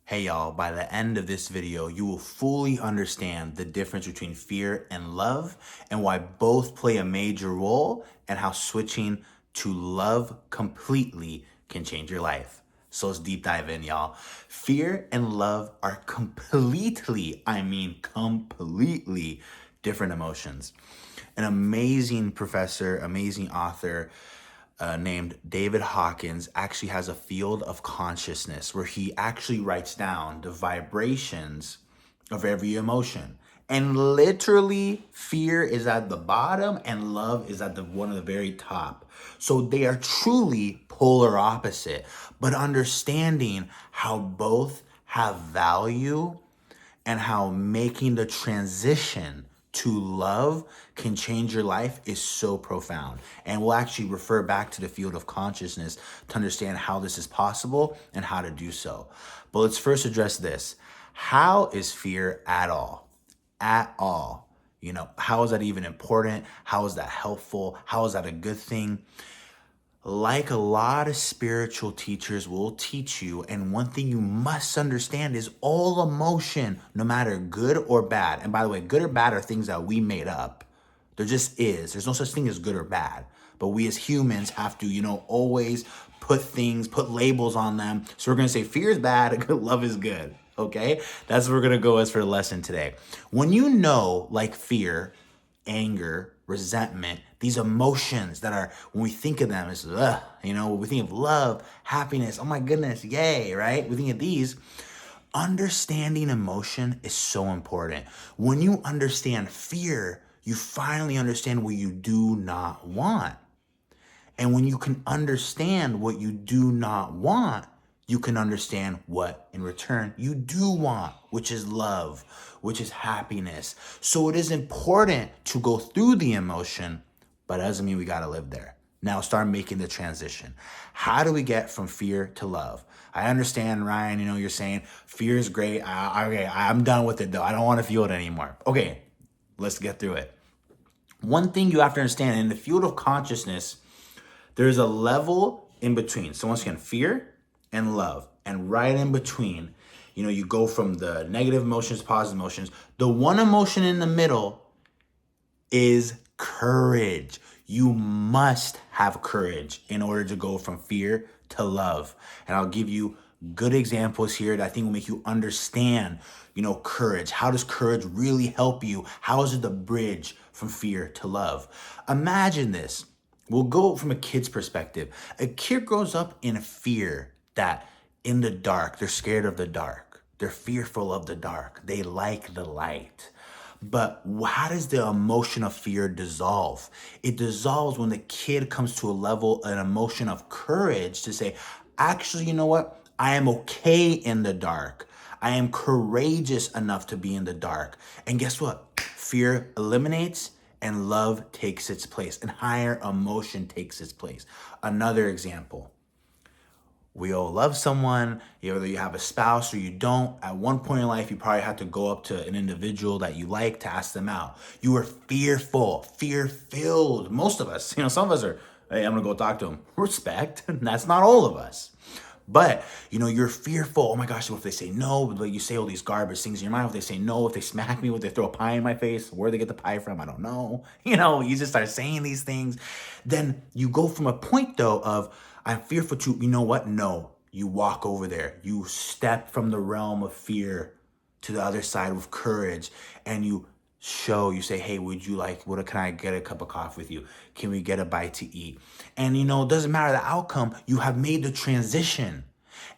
Hey y'all, by the end of this video, you will fully understand the difference between fear and love and why both play a major role and how switching to love completely can change your life. So let's deep dive in, y'all. Fear and love are completely, completely different emotions. An amazing professor, amazing author, named David Hawkins actually has a field of consciousness where he actually writes down the vibrations of every emotion. And literally, fear is at the bottom and love is at the one of the very top. So they are truly polar opposite. But understanding how both have value and how making the transition to love can change your life is so profound. And we'll actually refer back to the field of consciousness to understand how this is possible and how to do so. But let's first address this. How is fear at all? At all. How is that even important? How is that helpful? How is that a good thing? Like a lot of spiritual teachers will teach you, and one thing you must understand is all emotion, no matter good or bad. And by the way, good or bad are things that we made up. There just is. There's no such thing as good or bad. But we as humans have to, always put labels on them. So we're going to say fear is bad, love is good. Okay? That's what we're going to go as for the lesson today. When like fear, anger, resentment, these emotions that are, when we think of them, it's, we think of love, happiness, oh my goodness, yay, right? We think of these. Understanding emotion is so important. When you understand fear, you finally understand what you do not want. And when you can understand what you do not want, you can understand what in return you do want, which is love, which is happiness. So it is important to go through the emotion, but it doesn't mean we got to live there. Now start making the transition. How do we get from fear to love? I understand, Ryan, you're saying fear is great. I'm done with it though. I don't want to feel it anymore. Okay, let's get through it. One thing you have to understand in the field of consciousness, there's a level in between. So once again, fear and love. And right in between, you go from the negative emotions, positive emotions. The one emotion in the middle is courage. You must have courage in order to go from fear to love. And I'll give you good examples here that I think will make you understand, courage. How does courage really help you? How is it the bridge from fear to love? Imagine this. We'll go from a kid's perspective. A kid grows up in fear that in the dark, they're scared of the dark. They're fearful of the dark. They like the light. But how does the emotion of fear dissolve? It dissolves when the kid comes to an emotion of courage to say, actually, you know what? I am okay in the dark. I am courageous enough to be in the dark. And guess what? Fear eliminates and love takes its place and higher emotion takes its place. Another example. We all love someone, whether you have a spouse or you don't. At one point in life, you probably have to go up to an individual that you like to ask them out. You are fearful, fear-filled. Most of us, some of us are, hey, I'm gonna go talk to him. Respect, that's not all of us. But, you're fearful. Oh my gosh, what if they say no? Like you say all these garbage things in your mind. If they say no, if they smack me, if they throw a pie in my face, where they get the pie from, I don't know. You just start saying these things. Then you go from a point though of, I'm fearful to, you know what? No, you walk over there. You step from the realm of fear to the other side with courage and you say, hey, can I get a cup of coffee with you? Can we get a bite to eat? And it doesn't matter the outcome, you have made the transition.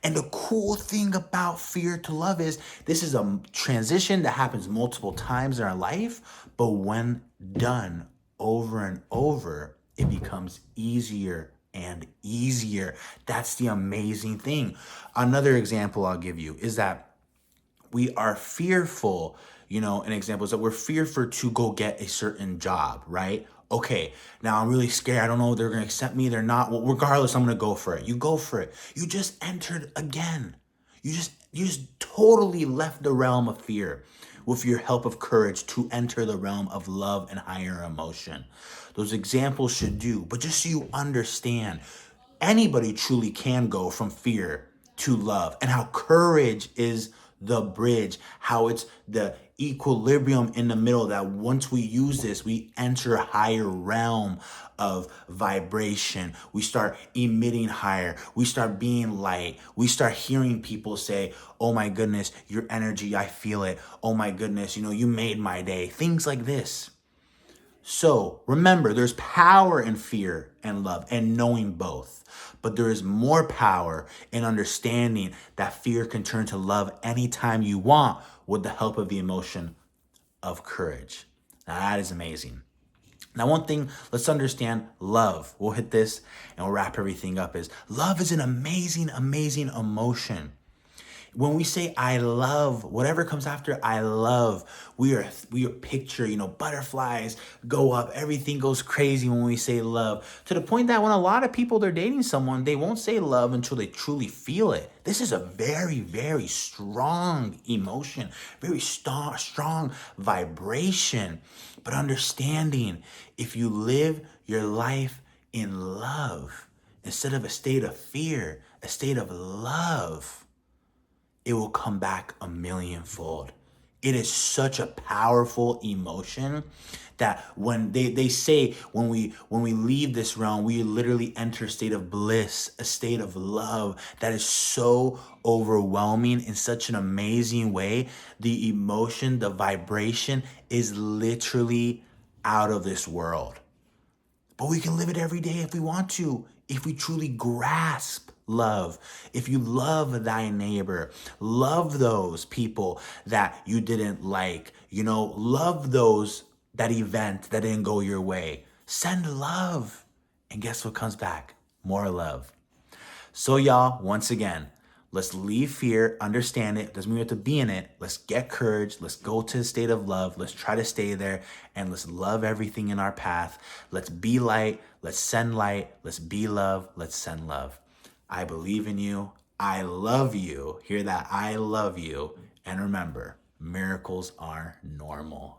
And the cool thing about fear to love is this is a transition that happens multiple times in our life, but when done over and over, it becomes easier and easier. That's the amazing thing. Another example I'll give you is that we are fearful, an example is that we're fearful to go get a certain job, right? Okay, now I'm really scared. I don't know if they're going to accept me. They're not. Well, regardless, I'm going to go for it. You go for it. You just entered again. You just totally left the realm of fear with your help of courage to enter the realm of love and higher emotion. Those examples should do, but just so you understand, anybody truly can go from fear to love, and how courage is the bridge, how it's the equilibrium in the middle, that once we use this, we enter a higher realm of vibration. We start emitting higher. We start being light. We start hearing people say, oh my goodness, your energy, I feel it. Oh my goodness, you made my day. Things like this. So remember, there's power in fear and love and knowing both. But there is more power in understanding that fear can turn to love anytime you want with the help of the emotion of courage. Now that is amazing. Now, one thing, let's understand love. We'll hit this and we'll wrap everything up, is love is an amazing, amazing emotion. When we say I love, whatever comes after I love, we are picture, butterflies go up, everything goes crazy when we say love. To the point that when a lot of people, they're dating someone, they won't say love until they truly feel it. This is a very, very strong emotion, very strong vibration. But understanding, if you live your life in love, instead of a state of fear, a state of love, it will come back a millionfold. It is such a powerful emotion that when they say when we leave this realm, we literally enter a state of bliss, a state of love that is so overwhelming in such an amazing way. The emotion, the vibration is literally out of this world. But we can live it every day if we want to, if we truly grasp love. If you love thy neighbor, love those people that you didn't like, love that event that didn't go your way. Send love. And guess what comes back? More love. So y'all, once again, let's leave fear, understand it. Doesn't mean we have to be in it. Let's get courage. Let's go to a state of love. Let's try to stay there, and let's love everything in our path. Let's be light. Let's send light. Let's be love. Let's send love. I believe in you. I love you. Hear that? I love you. And remember, miracles are normal.